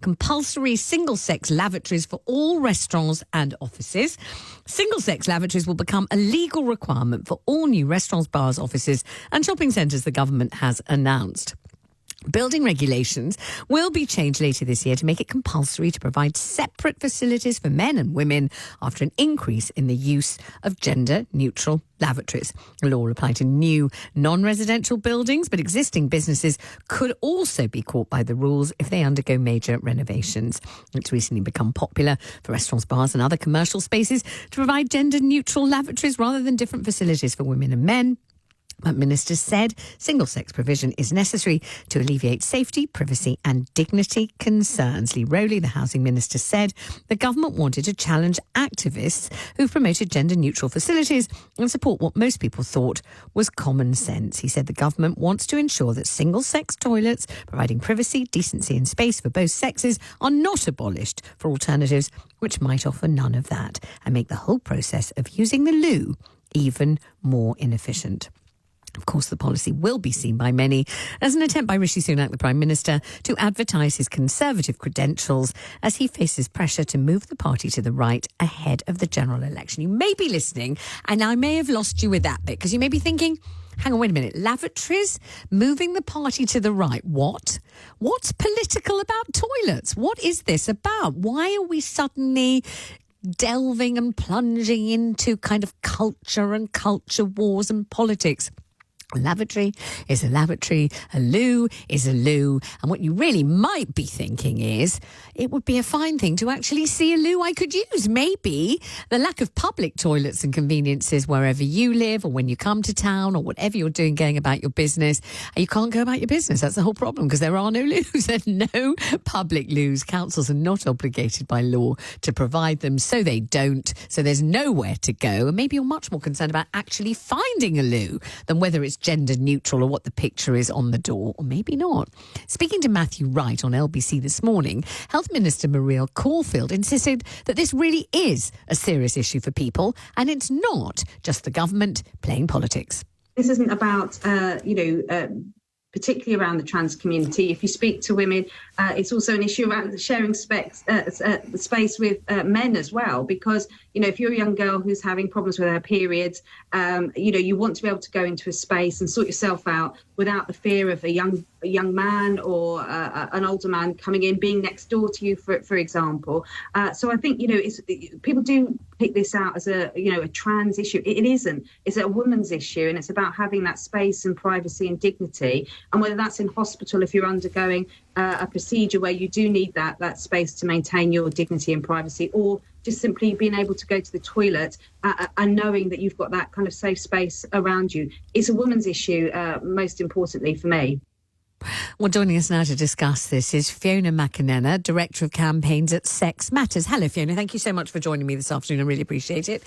compulsory single-sex lavatories for all restaurants and offices. Single-sex lavatories will become a legal requirement for all new restaurants, bars, offices and shopping centres, the government has announced. Building regulations will be changed later this year to make it compulsory to provide separate facilities for men and women after an increase in the use of gender-neutral lavatories. The law will apply to new non-residential buildings, but existing businesses could also be caught by the rules if they undergo major renovations. It's recently become popular for restaurants, bars and other commercial spaces to provide gender-neutral lavatories rather than different facilities for women and men. But ministers said single-sex provision is necessary to alleviate safety, privacy and dignity concerns. Lee Rowley, the housing minister, said the government wanted to challenge activists who've promoted gender-neutral facilities and support what most people thought was common sense. He said the government wants to ensure that single-sex toilets, providing privacy, decency and space for both sexes, are not abolished for alternatives which might offer none of that and make the whole process of using the loo even more inefficient. Of course, the policy will be seen by many as an attempt by Rishi Sunak, the Prime Minister, to advertise his Conservative credentials as he faces pressure to move the party to the right ahead of the general election. You may be listening, and I may have lost you with that bit, because you may be thinking, hang on, wait a minute, lavatories, moving the party to the right, what? What's political about toilets? What is this about? Why are we suddenly delving and plunging into kind of culture and culture wars and politics? A lavatory is a lavatory, a loo is a loo. And what you really might be thinking is it would be a fine thing to actually see a loo I could use. Maybe the lack of public toilets and conveniences wherever you live or when you come to town or whatever you're doing going about your business, you can't go about your business. That's the whole problem, because there are no loos and no public loos. Councils are not obligated by law to provide them, so they don't. So there's nowhere to go. And maybe you're much more concerned about actually finding a loo than whether it's gender neutral or what the picture is on the door, or maybe not. Speaking to Matthew Wright on LBC this morning, Health Minister Muriel Caulfield insisted that this really is a serious issue for people and it's not just the government playing politics. This isn't about, particularly around the trans community. If you speak to women, it's also an issue around sharing space with men as well, because, if you're a young girl who's having problems with her periods, you want to be able to go into a space and sort yourself out without the fear of a young man or an older man coming in, being next door to you, for example. So I think, people do pick this out as a trans issue. It isn't. It's a woman's issue, and it's about having that space and privacy and dignity. And whether that's in hospital, if you're undergoing a procedure where you do need that space to maintain your dignity and privacy, or just simply being able to go to the toilet and knowing that you've got that kind of safe space around you. It's a woman's issue, most importantly for me. Well, joining us now to discuss this is Fiona McAnena, Director of Campaigns at Sex Matters. Hello, Fiona. Thank you so much for joining me this afternoon. I really appreciate it.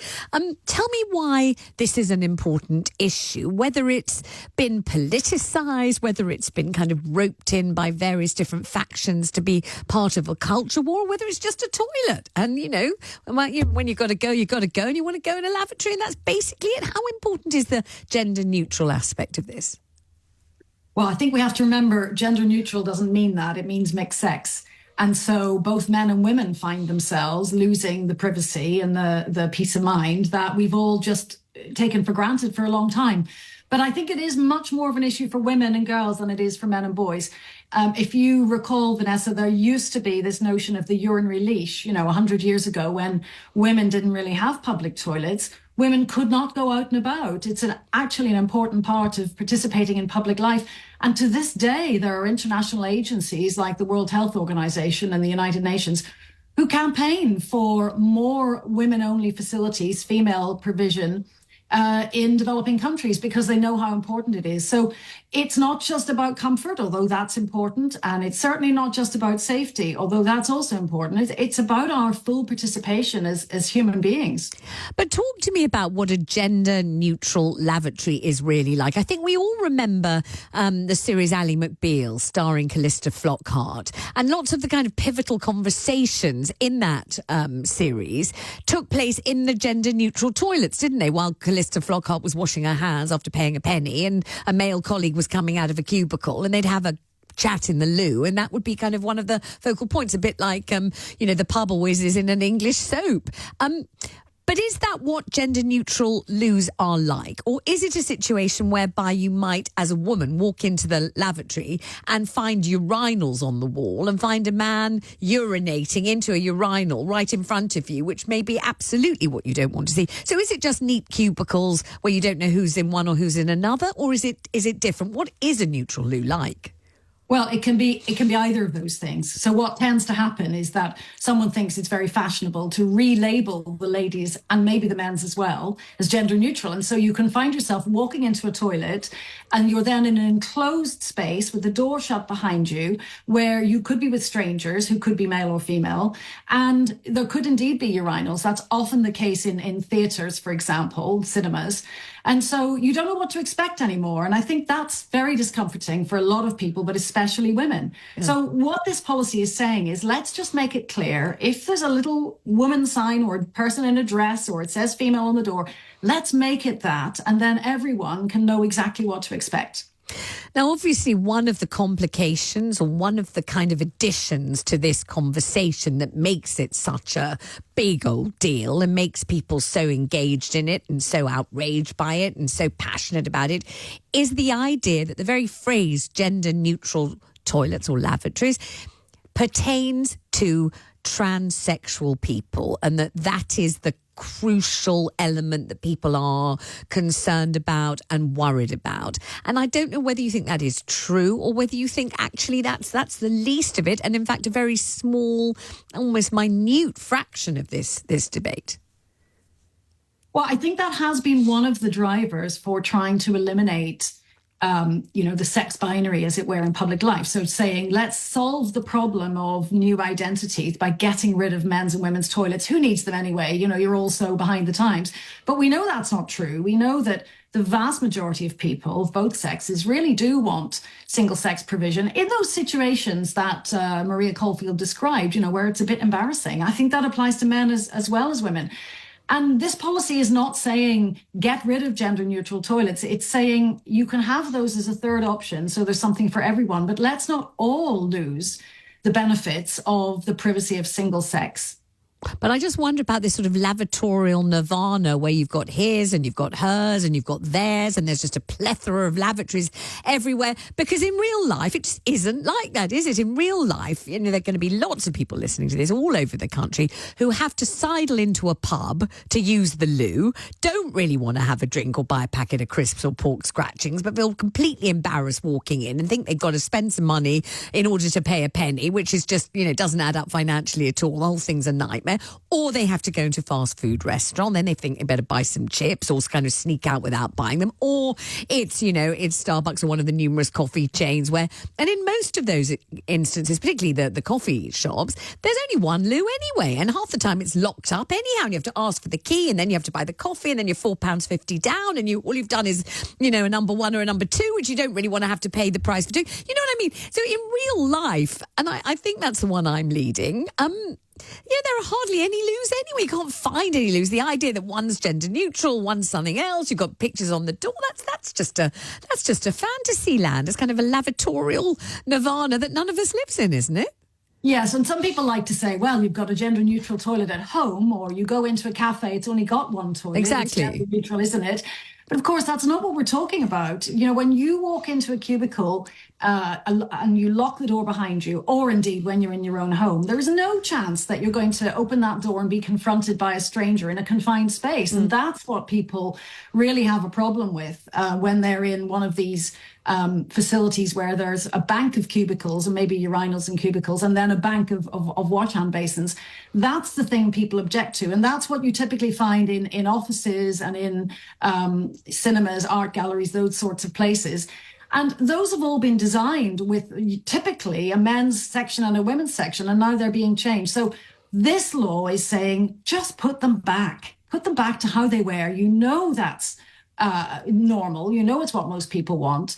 Tell me why this is an important issue, whether it's been politicised, whether it's been kind of roped in by various different factions to be part of a culture war, or whether it's just a toilet. And, when you've got to go, you've got to go, and you want to go in a lavatory, and that's basically it. How important is the gender-neutral aspect of this? Well, I think we have to remember gender neutral doesn't mean that. It means mixed sex. And so both men and women find themselves losing the privacy and the peace of mind that we've all just taken for granted for a long time. But I think it is much more of an issue for women and girls than it is for men and boys. If you recall, Vanessa, there used to be this notion of the urinary leash, 100 years ago, when women didn't really have public toilets. Women could not go out and about. It's actually an important part of participating in public life. And to this day, there are international agencies like the World Health Organization and the United Nations who campaign for more women-only facilities, female provision, in developing countries, because they know how important it is. So it's not just about comfort, although that's important, and it's certainly not just about safety, although that's also important. It's about our full participation as human beings. But talk to me about what a gender-neutral lavatory is really like. I think we all remember the series Ally McBeal starring Callista Flockhart, and lots of the kind of pivotal conversations in that series took place in the gender-neutral toilets, didn't they? While Callista Flockhart was washing her hands after paying a penny, and a male colleague was coming out of a cubicle, and they'd have a chat in the loo, and that would be kind of one of the focal points, a bit like, the pub always is in an English soap. But is that what gender-neutral loos are like? Or is it a situation whereby you might, as a woman, walk into the lavatory and find urinals on the wall and find a man urinating into a urinal right in front of you, which may be absolutely what you don't want to see? So is it just neat cubicles where you don't know who's in one or who's in another? Or is it different? What is a neutral loo like? Well, it can be either of those things. So what tends to happen is that someone thinks it's very fashionable to relabel the ladies and maybe the men's as well as gender neutral. And so you can find yourself walking into a toilet and you're then in an enclosed space with the door shut behind you where you could be with strangers who could be male or female. And there could indeed be urinals. That's often the case in theatres, for example, cinemas. And so you don't know what to expect anymore. And I think that's very discomforting for a lot of people, but especially women. Yeah. So what this policy is saying is, let's just make it clear. If there's a little woman sign or a person in a dress or it says female on the door, let's make it that. And then everyone can know exactly what to expect. Now, obviously, one of the complications or one of the kind of additions to this conversation that makes it such a big old deal and makes people so engaged in it and so outraged by it and so passionate about it is the idea that the very phrase gender neutral toilets or lavatories pertains to transsexual people, and that is the crucial element that people are concerned about and worried about. And I don't know whether you think that is true or whether you think actually that's the least of it, and in fact a very small, almost minute fraction of this debate. Well, I think that has been one of the drivers for trying to eliminate the sex binary, as it were, in public life. So saying, let's solve the problem of new identities by getting rid of men's and women's toilets. Who needs them anyway? You're all so behind the times. But we know that's not true. We know that the vast majority of people of both sexes really do want single-sex provision in those situations that Maria Caulfield described, where it's a bit embarrassing. I think that applies to men as well as women. And this policy is not saying get rid of gender neutral toilets. It's saying you can have those as a third option. So there's something for everyone. But let's not all lose the benefits of the privacy of single sex. But I just wonder about this sort of lavatorial nirvana where you've got his and you've got hers and you've got theirs and there's just a plethora of lavatories everywhere. Because in real life, it just isn't like that, is it? In real life, there are going to be lots of people listening to this all over the country who have to sidle into a pub to use the loo, don't really want to have a drink or buy a packet of crisps or pork scratchings, but feel completely embarrassed walking in and think they've got to spend some money in order to pay a penny, which is just, doesn't add up financially at all. The whole thing's a nightmare. Or they have to go into a fast food restaurant, then they think they better buy some chips or kind of sneak out without buying them. Or it's Starbucks or one of the numerous coffee chains where, and in most of those instances, particularly the coffee shops, there's only one loo anyway. And half the time it's locked up anyhow. And you have to ask for the key and then you have to buy the coffee and then you're £4.50 down and all you've done is, a number one or a number two, which you don't really want to have to pay the price for doing. You know what I mean? So in real life, and I think that's the one I'm leading, there are hardly any loos anyway. You can't find any loos. The idea that one's gender neutral, one's something else, you've got pictures on the door, that's just a fantasy land. It's kind of a lavatorial nirvana that none of us lives in, isn't it? Yes, and some people like to say, well, you've got a gender neutral toilet at home, or you go into a cafe, it's only got one toilet. Exactly. It's gender neutral, isn't it? But of course, that's not what we're talking about. When you walk into a cubicle and you lock the door behind you, or indeed when you're in your own home, there is no chance that you're going to open that door and be confronted by a stranger in a confined space. And that's what people really have a problem with when they're in one of these facilities where there's a bank of cubicles and maybe urinals and cubicles and then a bank of wash hand basins. That's the thing people object to. And that's what you typically find in offices and in cinemas, art galleries, those sorts of places. And those have all been designed with typically a men's section and a women's section, and now they're being changed. So this law is saying just put them back to how they were. That's normal. It's what most people want.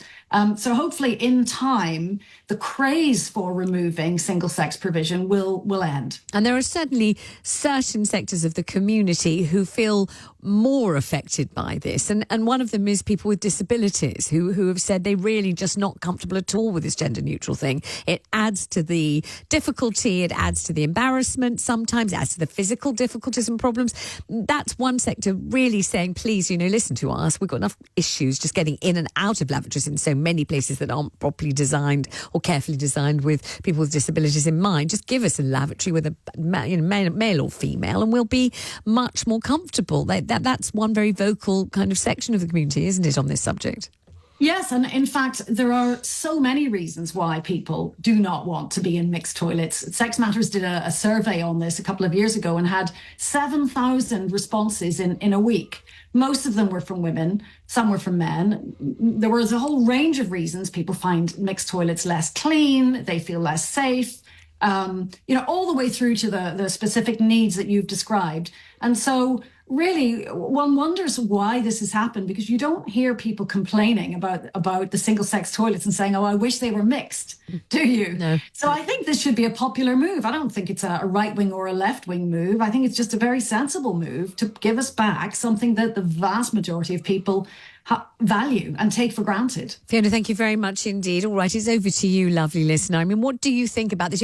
So hopefully in time, the craze for removing single-sex provision will end. And there are certainly certain sectors of the community who feel more affected by this. And one of them is people with disabilities who have said they're really just not comfortable at all with this gender neutral thing. It adds to the difficulty, it adds to the embarrassment, sometimes it adds to the physical difficulties and problems. That's one sector really saying, please, listen to us. We've got enough issues just getting in and out of lavatories in so many places that aren't properly designed or carefully designed with people with disabilities in mind. Just give us a lavatory with a male or female and we'll be much more comfortable. That's one very vocal kind of section of the community, isn't it, on this subject? Yes, and in fact, there are so many reasons why people do not want to be in mixed toilets. Sex Matters did a survey on this a couple of years ago and had 7,000 responses in a week. Most of them were from women, some were from men. There was a whole range of reasons. People find mixed toilets less clean, they feel less safe, all the way through to the specific needs that you've described. And so really, one wonders why this has happened, because you don't hear people complaining about the single-sex toilets and saying, oh, I wish they were mixed, do you? No. So I think this should be a popular move. I don't think it's a right-wing or a left-wing move. I think it's just a very sensible move to give us back something that the vast majority of people value and take for granted. Fiona, thank you very much indeed. All right, it's over to you, lovely listener. I mean, what do you think about this?